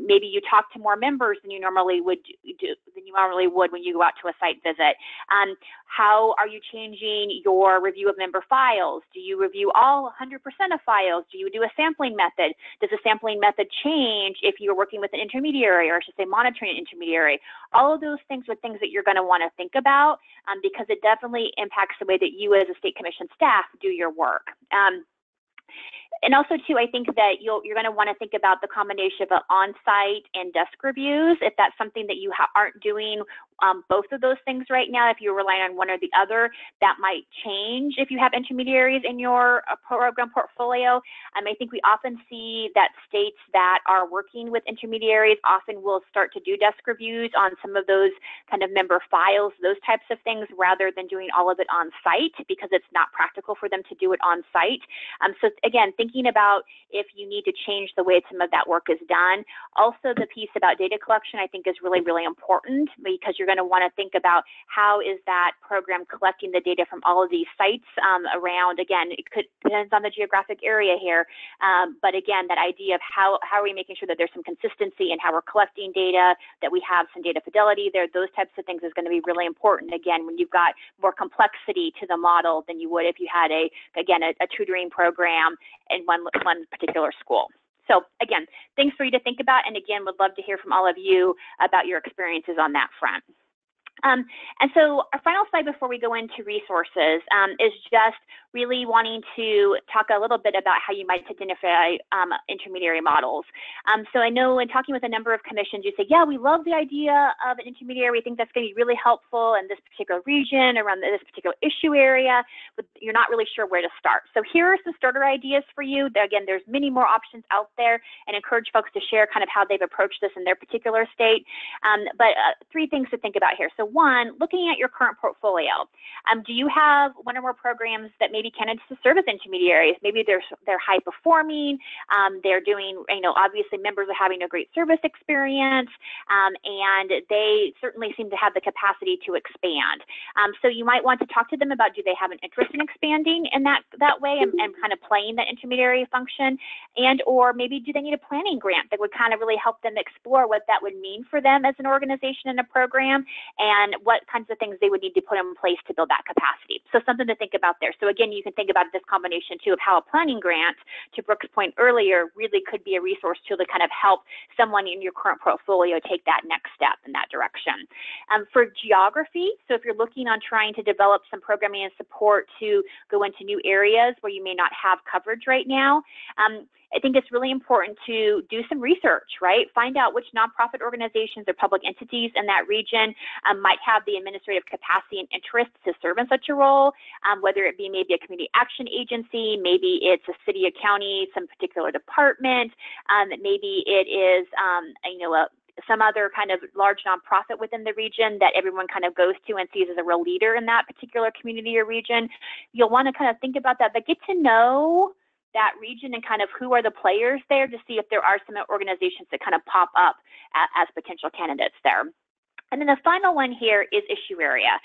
Maybe you talk to more members than you normally would when you go out to a site visit. How are you changing your review of member files? Do you review all 100% of files? Do you do a sampling method? Does the sampling method change if you're working with an intermediary, or I should say monitoring an intermediary? All of those things are things that you're going to want to think about because it definitely impacts the way that you as a state commission staff do your work. And also, too, I think that you're going to want to think about the combination of on-site and desk reviews. If that's something that you aren't doing both of those things right now, if you're relying on one or the other, that might change if you have intermediaries in your program portfolio. I think we often see that states that are working with intermediaries often will start to do desk reviews on some of those kind of member files, those types of things, rather than doing all of it on site because it's not practical for them to do it on site. So again, thinking about if you need to change the way some of that work is done. Also, the piece about data collection I think is really, really important because you're going to want to think about how is that program collecting the data from all of these sites around. Again, it depends on the geographic area here, but again, that idea of how are we making sure that there's some consistency in how we're collecting data, that we have some data fidelity there, those types of things is going to be really important. Again, when you've got more complexity to the model than you would if you had a tutoring program in one particular school. So again, things for you to think about, and again, would love to hear from all of you about your experiences on that front. And so our final slide before we go into resources is just really wanting to talk a little bit about how you might identify intermediary models. So I know in talking with a number of commissions, you say, yeah, we love the idea of an intermediary. We think that's going to be really helpful in this particular region, around this particular issue area, but you're not really sure where to start. So here are some starter ideas for you. Again, there's many more options out there, and encourage folks to share kind of how they've approached this in their particular state. But three things to think about here. So one, looking at your current portfolio. Do you have one or more programs that maybe candidates to serve as intermediaries? Maybe they're high performing, they're doing, obviously members are having a great service experience, and they certainly seem to have the capacity to expand. So you might want to talk to them about, do they have an interest in expanding in that way and kind of playing that intermediary function, and or maybe do they need a planning grant that would kind of really help them explore what that would mean for them as an organization and a program, and what kinds of things they would need to put in place to build that capacity. So something to think about there. So again, you can think about this combination too of how a planning grant, to Brooke's point earlier, really could be a resource tool to kind of help someone in your current portfolio take that next step in that direction. For geography, so if you're looking on trying to develop some programming and support to go into new areas where you may not have coverage right now, I think it's really important to do some research, right? Find out which nonprofit organizations or public entities in that region might have the administrative capacity and interest to serve in such a role, whether it be maybe a community action agency, maybe it's a city or county, some particular department, maybe it is, some other kind of large nonprofit within the region that everyone kind of goes to and sees as a real leader in that particular community or region. You'll want to kind of think about that, but get to know that region and kind of who are the players there to see if there are some organizations that kind of pop up as potential candidates there. And then the final one here is issue area.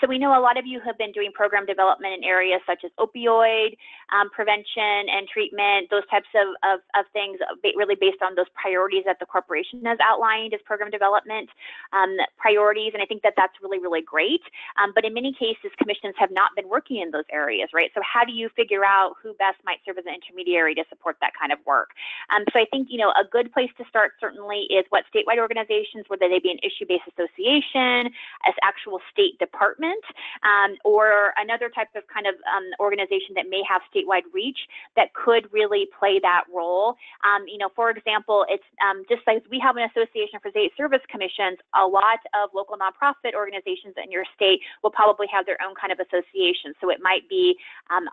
So we know a lot of you have been doing program development in areas such as opioid prevention and treatment, those types of things, really based on those priorities that the corporation has outlined as program development priorities. And I think that that's really, really great. But in many cases, commissions have not been working in those areas, right? So how do you figure out who best might serve as an intermediary to support that kind of work? So I think, a good place to start certainly is what statewide organizations, whether they be an issue-based association, as actual state department, or another type of kind of organization that may have statewide reach that could really play that role. For example, it's just like we have an association for state service commissions, a lot of local nonprofit organizations in your state will probably have their own kind of association. So it might be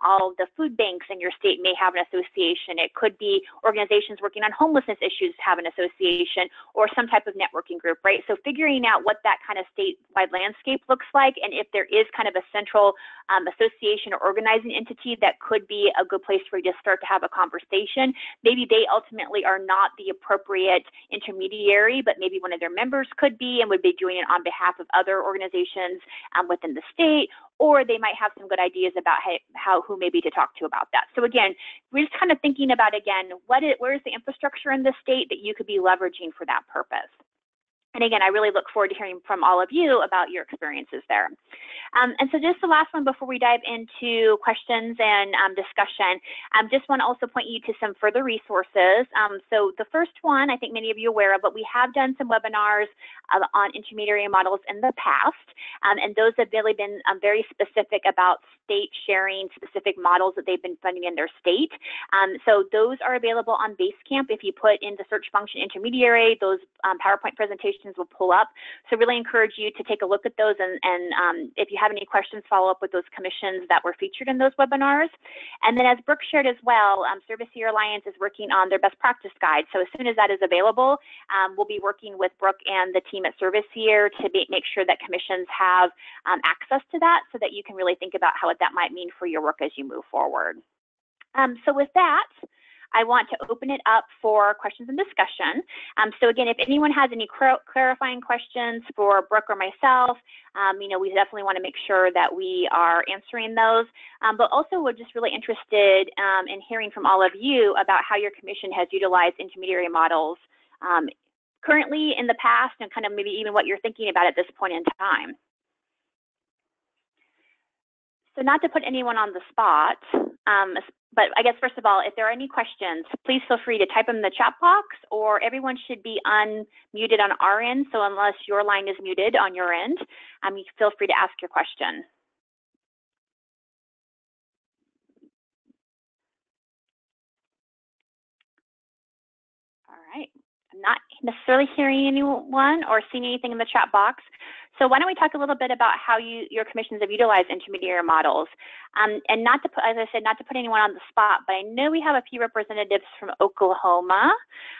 all of the food banks in your state may have an association. It could be organizations working on homelessness issues have an association, or some type of networking group, right? So figuring out what that kind of statewide landscape looks like, and if there is kind of a central association or organizing entity that could be a good place for you to start to have a conversation. Maybe they ultimately are not the appropriate intermediary, but maybe one of their members could be and would be doing it on behalf of other organizations within the state, or they might have some good ideas about who maybe to talk to about that. So again, we're just kind of thinking about, again, where's the infrastructure in the state that you could be leveraging for that purpose. And again, I really look forward to hearing from all of you about your experiences there. And so just the last one before we dive into questions and discussion, just want to also point you to some further resources. So the first one, I think many of you are aware of, but we have done some webinars on intermediary models in the past. And those have really been very specific about state sharing specific models that they've been funding in their state. So those are available on Basecamp. If you put in the search function intermediary, those PowerPoint presentations will pull up. So really encourage you to take a look at those, and if you have any questions, follow up with those commissions that were featured in those webinars. And then as Brooke shared as well, Service Year Alliance is working on their best practice guide. So as soon as that is available, we'll be working with Brooke and the team at Service Year to make sure that commissions have access to that, so that you can really think about what that might mean for your work as you move forward. So with that, I want to open it up for questions and discussion. So again, if anyone has any clarifying questions for Brooke or myself, we definitely want to make sure that we are answering those. But also, we're just really interested in hearing from all of you about how your commission has utilized intermediary models currently, in the past, and kind of maybe even what you're thinking about at this point in time. So not to put anyone on the spot, but I guess first of all, if there are any questions, please feel free to type them in the chat box, or everyone should be unmuted on our end. So unless your line is muted on your end, you feel free to ask your question. All right, I'm not necessarily hearing anyone or seeing anything in the chat box. So why don't we talk a little bit about how your commissions have utilized intermediary models, and not to put, as I said, not to put anyone on the spot, but I know we have a few representatives from Oklahoma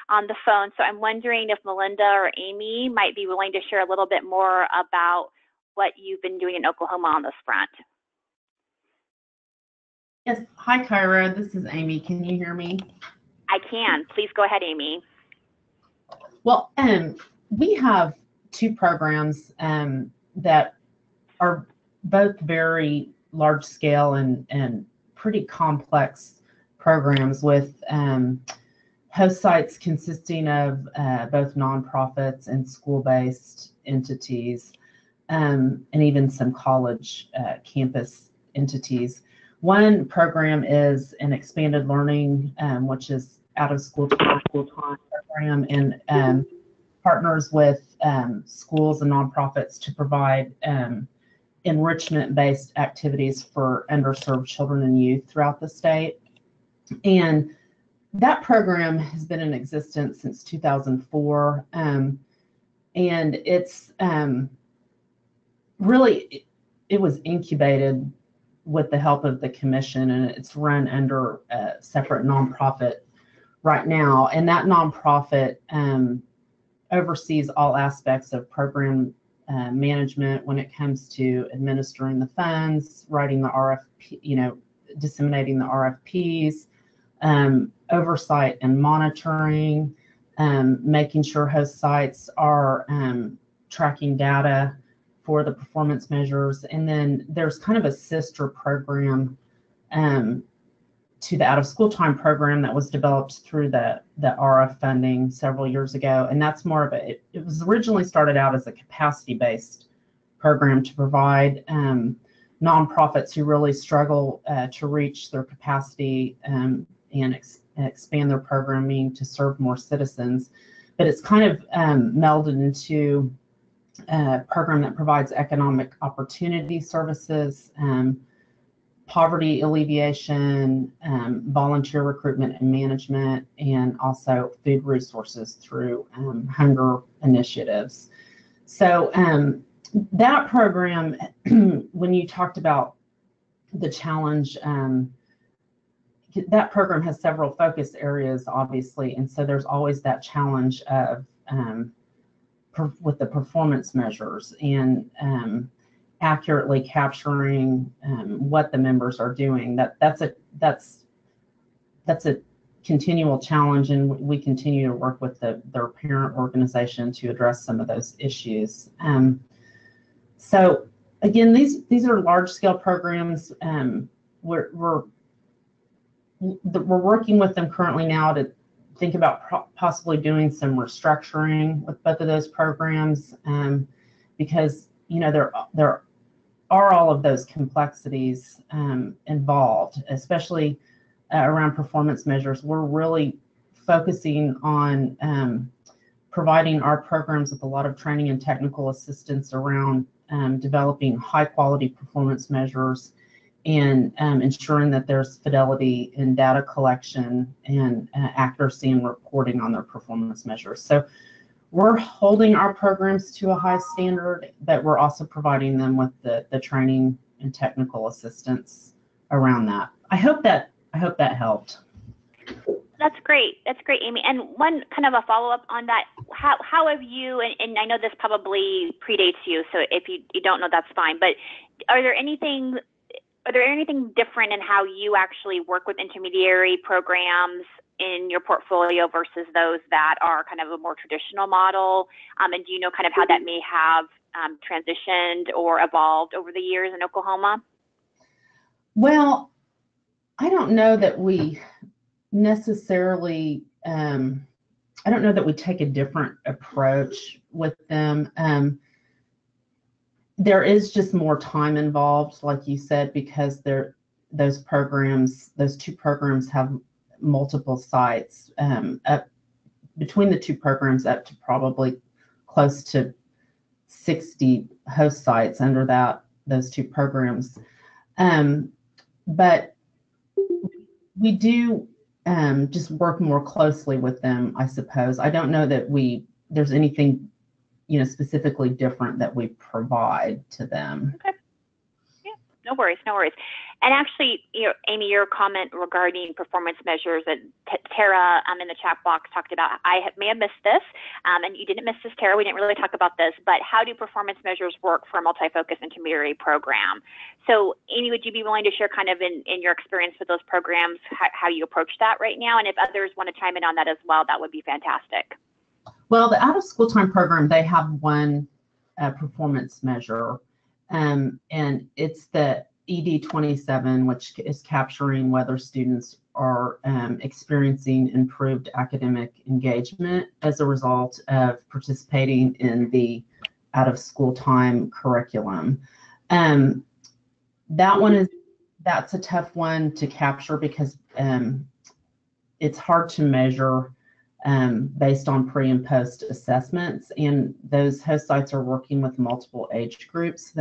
on the phone. So I'm wondering if Melinda or Amy might be willing to share a little bit more about what you've been doing in Oklahoma on this front. Yes, hi Kyra, this is Amy. Can you hear me? I can. Please go ahead, Amy. Well, we have two programs that are both very large scale and pretty complex programs, with host sites consisting of both nonprofits and school-based entities, and even some college campus entities. One program is an expanded learning, which is out of school time program, and partners with schools and nonprofits to provide enrichment-based activities for underserved children and youth throughout the state. And that program has been in existence since 2004, and it's really, it was incubated with the help of the commission, and it's run under a separate nonprofit right now. And that nonprofit oversees all aspects of program management when it comes to administering the funds, writing the RFP, disseminating the RFPs, oversight and monitoring, making sure host sites are tracking data for the performance measures. And then there's kind of a sister program to the out of school time program that was developed through the RF funding several years ago. And that's more of it was originally started out as a capacity-based program to provide nonprofits who really struggle to reach their capacity and expand their programming to serve more citizens. But it's kind of melded into a program that provides economic opportunity services, poverty alleviation, volunteer recruitment and management, and also food resources through hunger initiatives. So that program, when you talked about the challenge, that program has several focus areas, obviously, and so there's always that challenge of with the performance measures and accurately capturing what the members are doing. That's a continual challenge, and we continue to work with their parent organization to address some of those issues. So again, these are large-scale programs. We're working with them currently now to think about possibly doing some restructuring with both of those programs, because there are all of those complexities involved, especially around performance measures. We're really focusing on providing our programs with a lot of training and technical assistance around developing high quality performance measures and ensuring that there's fidelity in data collection and accuracy in reporting on their performance measures. So we're holding our programs to a high standard, but we're also providing them with the training and technical assistance around that. I hope that helped. That's great. That's great, Amy. And one kind of a follow-up on that, how have you, and I know this probably predates you, so if you don't know, that's fine, but are there anything different in how you actually work with intermediary programs in your portfolio versus those that are kind of a more traditional model? And do you know kind of how that may have transitioned or evolved over the years in Oklahoma? Well, I don't know that we necessarily, I don't know that we take a different approach with them. There is just more time involved, like you said, because those two programs have multiple sites, up between the two programs up to probably close to 60 host sites under those two programs. But we do just work more closely with them, I suppose. I don't know that there's anything specifically different that we provide to them. Okay. Yeah, no worries. And actually, Amy, your comment regarding performance measures, and Tara in the chat box talked about, may have missed this, and you didn't miss this, Tara, we didn't really talk about this, but how do performance measures work for a multi-focus intermediary program? So Amy, would you be willing to share kind of in your experience with those programs, how you approach that right now? And if others want to chime in on that as well, that would be fantastic. Well, the out of school time program, they have one performance measure, and it's the ED27, which is capturing whether students are experiencing improved academic engagement as a result of participating in the out of school time curriculum. That's a tough one to capture because it's hard to measure based on pre and post assessments, and those host sites are working with multiple age groups.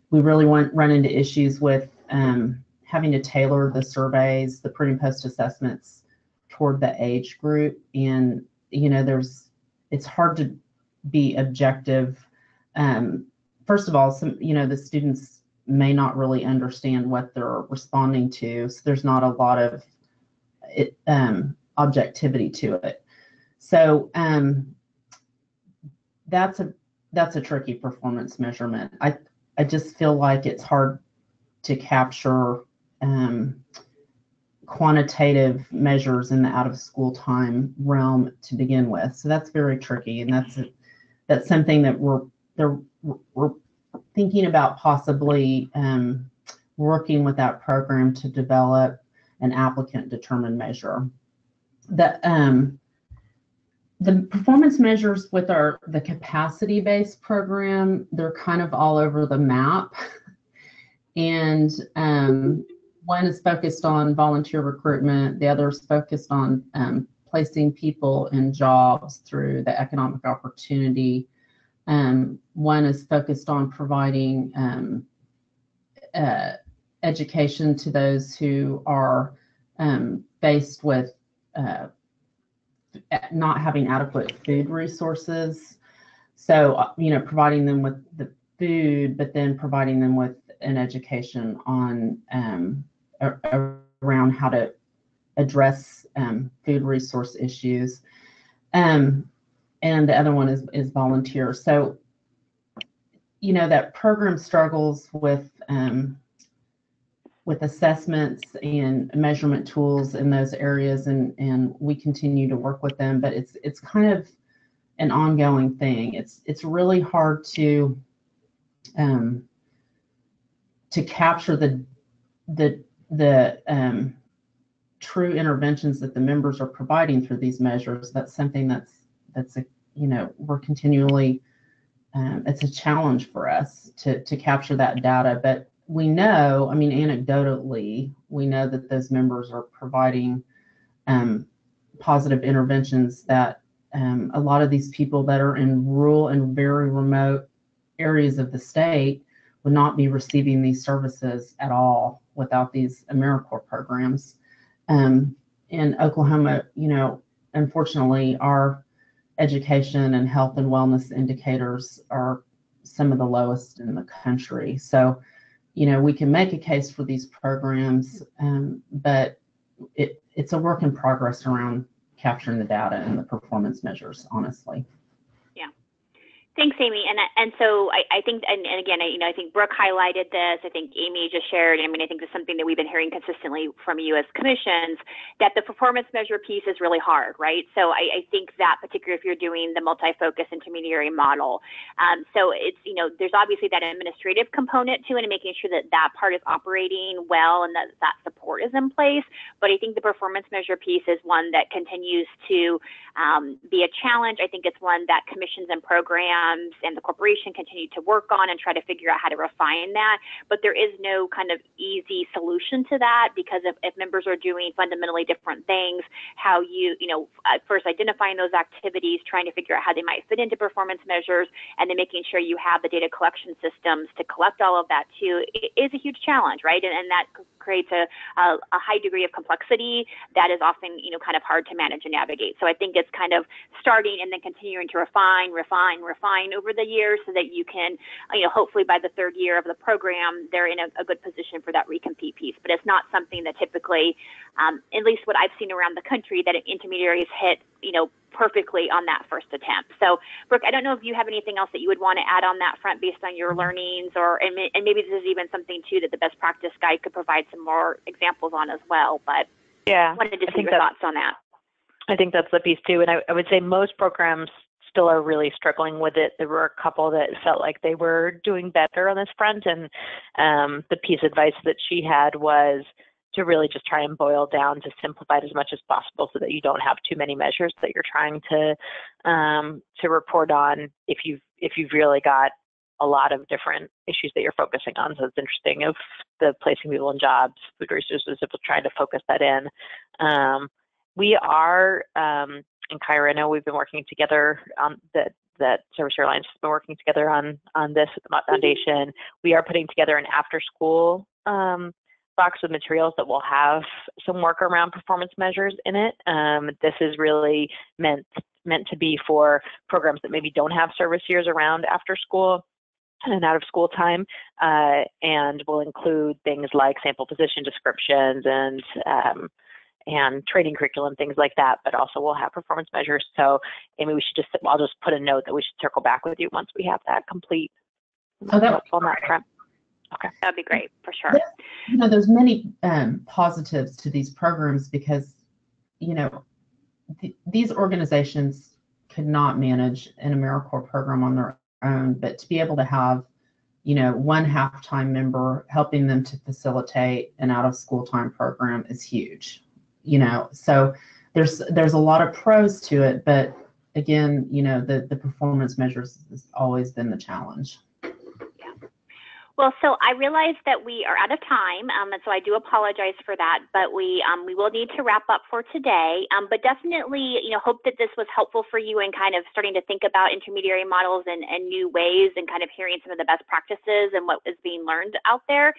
We really run into issues with having to tailor the surveys, the pre and post assessments toward the age group, and it's hard to be objective. First of all, the students may not really understand what they're responding to, so there's not a lot of objectivity to it. So that's a tricky performance measurement. I just feel like it's hard to capture quantitative measures in the out of school time realm to begin with. So that's very tricky, and that's something that we're we're thinking about possibly working with that program to develop an applicant determined measure. The performance measures with the capacity-based program, they're kind of all over the map. And one is focused on volunteer recruitment. The other is focused on placing people in jobs through the economic opportunity. One is focused on providing education to those who are faced with not having adequate food resources. So, providing them with the food, but then providing them with an education on around how to address food resource issues. And the other one is volunteer. So, that program struggles with assessments and measurement tools in those areas, and we continue to work with them, but it's kind of an ongoing thing. It's really hard to capture the true interventions that the members are providing through these measures. That's something that's we're continually it's a challenge for us to capture that data, but we know, anecdotally, we know that those members are providing positive interventions that a lot of these people that are in rural and very remote areas of the state would not be receiving these services at all without these AmeriCorps programs. In Oklahoma, unfortunately, our education and health and wellness indicators are some of the lowest in the country. So, we can make a case for these programs, but it's a work in progress around capturing the data and the performance measures, honestly. Yeah. Thanks, Amy. And so I think, and again, I think Brooke highlighted this. I think Amy just shared. I think this is something that we've been hearing consistently from you as commissions, that the performance measure piece is really hard, right? So I think that particularly if you're doing the multi-focus intermediary model, so it's, there's obviously that administrative component to it and making sure that that part is operating well and that support is in place. But I think the performance measure piece is one that continues to be a challenge. I think it's one that commissions and programs and the corporation continue to work on and try to figure out how to refine that. But there is no kind of easy solution to that, because if members are doing fundamentally different things, how first identifying those activities, trying to figure out how they might fit into performance measures, and then making sure you have the data collection systems to collect all of that too, is a huge challenge, right? And that creates a high degree of complexity that is often, kind of hard to manage and navigate. So I think it's kind of starting and then continuing to refine over the years so that you can, hopefully by the third year of the program, they're in a good position for that recompete piece. But it's not something that typically, at least what I've seen around the country, that intermediaries hit, perfectly on that first attempt. So, Brooke, I don't know if you have anything else that you would want to add on that front based on your learnings, and maybe this is even something too that the best practice guide could provide some more examples on as well. But yeah, wanted to see your thoughts on that. I think that's the piece too, and I would say most programs still are really struggling with it. There were a couple that felt like they were doing better on this front, and the piece of advice that she had was to really just try and boil down to simplify it as much as possible so that you don't have too many measures that you're trying to report on if you've really got a lot of different issues that you're focusing on. So it's interesting of the placing people in jobs, food resources, if we're trying to focus that in. We are, in Kyra, I know we've been working together on that Service Airlines has been working together on this with the Mott Foundation. We are putting together an after-school box of materials that will have some work around performance measures in it. This is really meant to be for programs that maybe don't have service years around after school and out of school time, and will include things like sample position descriptions and training curriculum, things like that, but also we'll have performance measures. So Amy, I'll just put a note that we should circle back with you once we have that complete on that front. Okay. That'd be great, for sure. There's many positives to these programs because, these organizations could not manage an AmeriCorps program on their But to be able to have, one half-time member helping them to facilitate an out-of-school time program is huge. So there's a lot of pros to it, but again, the performance measures has always been the challenge. Well, so I realize that we are out of time, and so I do apologize for that, but we will need to wrap up for today. But definitely, hope that this was helpful for you in kind of starting to think about intermediary models and new ways, and kind of hearing some of the best practices and what is being learned out there.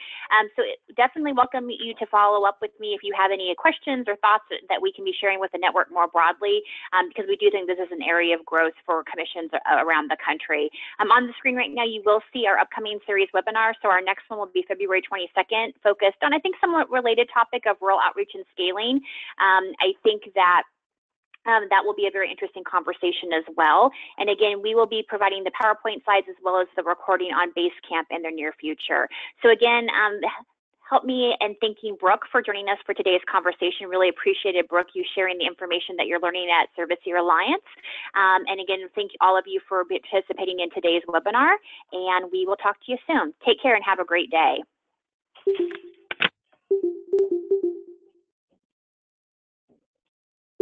So definitely welcome you to follow up with me if you have any questions or thoughts that we can be sharing with the network more broadly, because we do think this is an area of growth for commissions around the country. On the screen right now, you will see our upcoming series webinar. So our next one will be February 22nd, focused on, I think, somewhat related topic of rural outreach and scaling. I think that that will be a very interesting conversation as well. And again, we will be providing the PowerPoint slides as well as the recording on Basecamp in the near future. So again, help me in thanking Brooke for joining us for today's conversation. Really appreciated, Brooke, you sharing the information that you're learning at Service-Year Alliance. And again, thank all of you for participating in today's webinar, and we will talk to you soon. Take care and have a great day.